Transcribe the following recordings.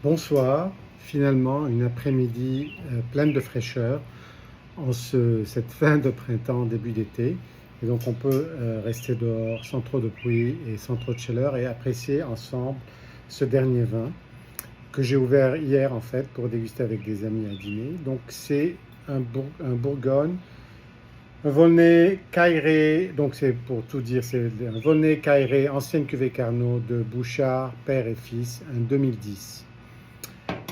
Bonsoir, finalement une après-midi pleine de fraîcheur cette fin de printemps, début d'été. Et donc on peut rester dehors sans trop de bruit et sans trop de chaleur et apprécier ensemble ce dernier vin que j'ai ouvert hier en fait pour déguster avec des amis à dîner. Donc c'est un Bourgogne, un Volnay Cailleret, donc c'est pour tout dire, c'est un Volnay Cailleret, ancienne cuvée Carnot de Bouchard, père et fils, un 2010.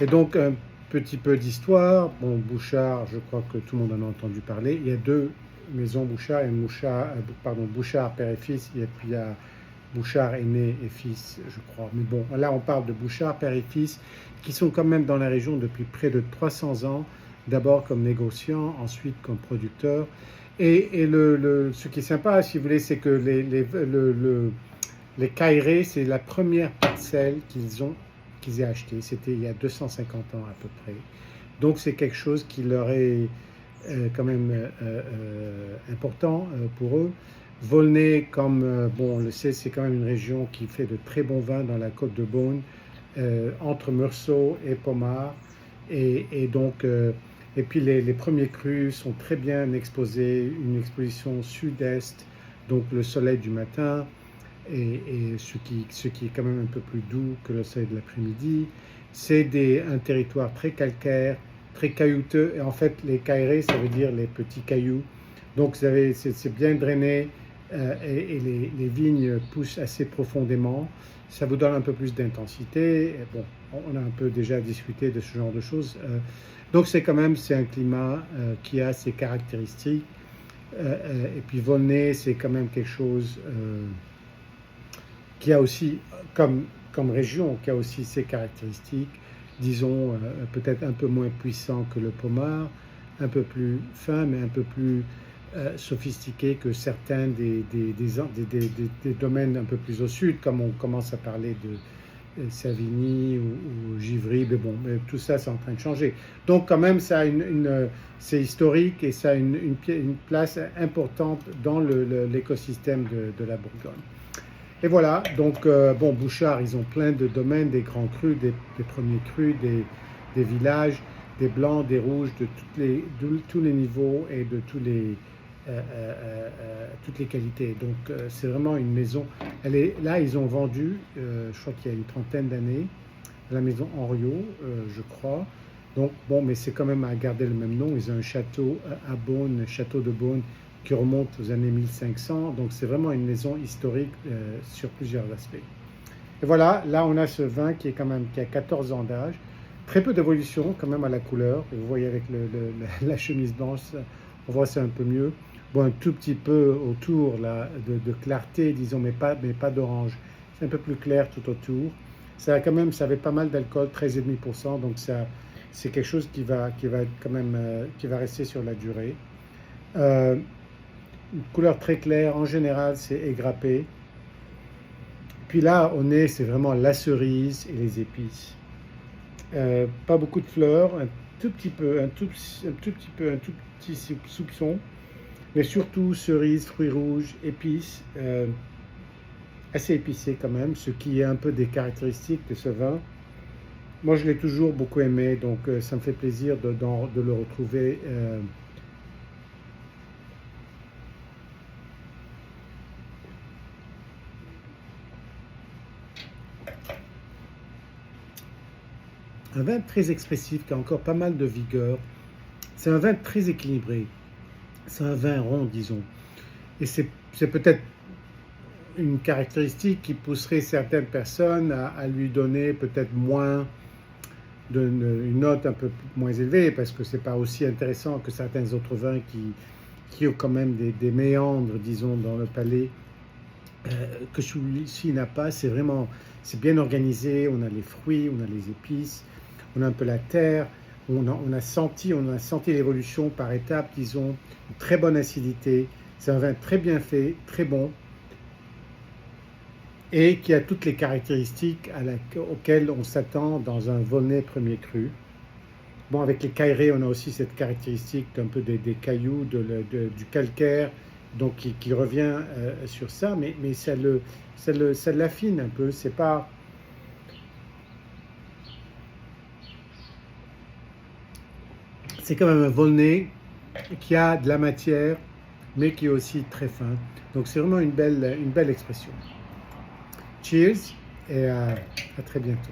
Et donc, un petit peu d'histoire. Bon, Bouchard, je crois que tout le monde en a entendu parler. Il y a deux maisons Bouchard, Bouchard, père et fils, et puis il y a Bouchard aîné et fils, je crois. Mais bon, là, on parle de Bouchard, père et fils, qui sont quand même dans la région depuis près de 300 ans, d'abord comme négociants, ensuite comme producteurs. Ce qui est sympa, si vous voulez, c'est que les Cailleret, c'est la première parcelle qu'ils aient acheté. C'était il y a 250 ans à peu près. Donc c'est quelque chose qui leur est quand même important pour eux. Volnay, comme bon, on le sait, c'est quand même une région qui fait de très bons vins dans la côte de Beaune, entre Meursault et Pommard. Et donc, et puis les premiers crus sont très bien exposés, une exposition sud-est, donc le soleil du matin, et ce qui est quand même un peu plus doux que le soleil de l'après-midi. C'est un territoire très calcaire, très caillouteux, et en fait les caillérets, ça veut dire les petits cailloux. Donc c'est bien drainé, et les vignes poussent assez profondément. Ça vous donne un peu plus d'intensité. Bon, on a un peu déjà discuté de ce genre de choses. Donc c'est un climat qui a ses caractéristiques. Et puis Volnay, c'est quand même quelque chose qui a aussi, comme région, qui a aussi ses caractéristiques, disons, peut-être un peu moins puissant que le Pommard, un peu plus fin, mais un peu plus sophistiqué que certains des domaines un peu plus au sud, comme on commence à parler de Savigny ou Givry, mais bon, mais tout ça, c'est en train de changer. Donc, quand même, ça a c'est historique et ça a une place importante dans l'écosystème de la Bourgogne. Et voilà, donc bon, Bouchard, ils ont plein de domaines, des grands crus, des premiers crus, des villages, des blancs, des rouges, de tous les niveaux et de toutes les qualités. Donc c'est vraiment une maison. Là, ils ont vendu, je crois qu'il y a une trentaine d'années, la maison Henriot, je crois. Donc bon, mais c'est quand même à garder le même nom. Ils ont un château à Beaune, château de Beaune, qui remonte aux années 1500. Donc c'est vraiment une maison historique sur plusieurs aspects. Et voilà, là on a ce vin qui a 14 ans d'âge, très peu d'évolution quand même à la couleur. Vous voyez avec la chemise blanche, on voit ça un peu mieux. Bon, un tout petit peu autour là, de clarté, disons, mais pas d'orange. C'est un peu plus clair tout autour. Ça avait pas mal d'alcool, 13,5%, donc c'est quelque chose qui va rester sur la durée. Euh, une couleur très claire, en général c'est égrappé. Puis là, c'est vraiment la cerise et les épices. Pas beaucoup de fleurs, un tout petit peu, un tout petit soupçon, mais surtout cerise, fruits rouges, épices, assez épicé quand même, ce qui est un peu des caractéristiques de ce vin. Moi, je l'ai toujours beaucoup aimé, donc ça me fait plaisir de le retrouver. Un vin très expressif qui a encore pas mal de vigueur. C'est un vin très équilibré. C'est un vin rond, disons. Et c'est peut-être une caractéristique qui pousserait certaines personnes à lui donner peut-être une note un peu moins élevée, parce que c'est pas aussi intéressant que certains autres vins qui ont quand même des méandres, disons, dans le palais, que celui-ci n'a pas. C'est bien organisé, on a les fruits, on a les épices, on a un peu la terre, on a senti l'évolution par étapes, disons, une très bonne acidité. C'est un vin très bien fait, très bon, et qui a toutes les caractéristiques auxquelles on s'attend dans un Volnay premier cru. Bon, avec les caillérets, on a aussi cette caractéristique un peu des cailloux, du calcaire, donc qui revient sur ça, mais ça l'affine un peu. C'est pas, C'est quand même un Volnay qui a de la matière, mais qui est aussi très fin. Donc c'est vraiment une belle expression. Cheers et à très bientôt.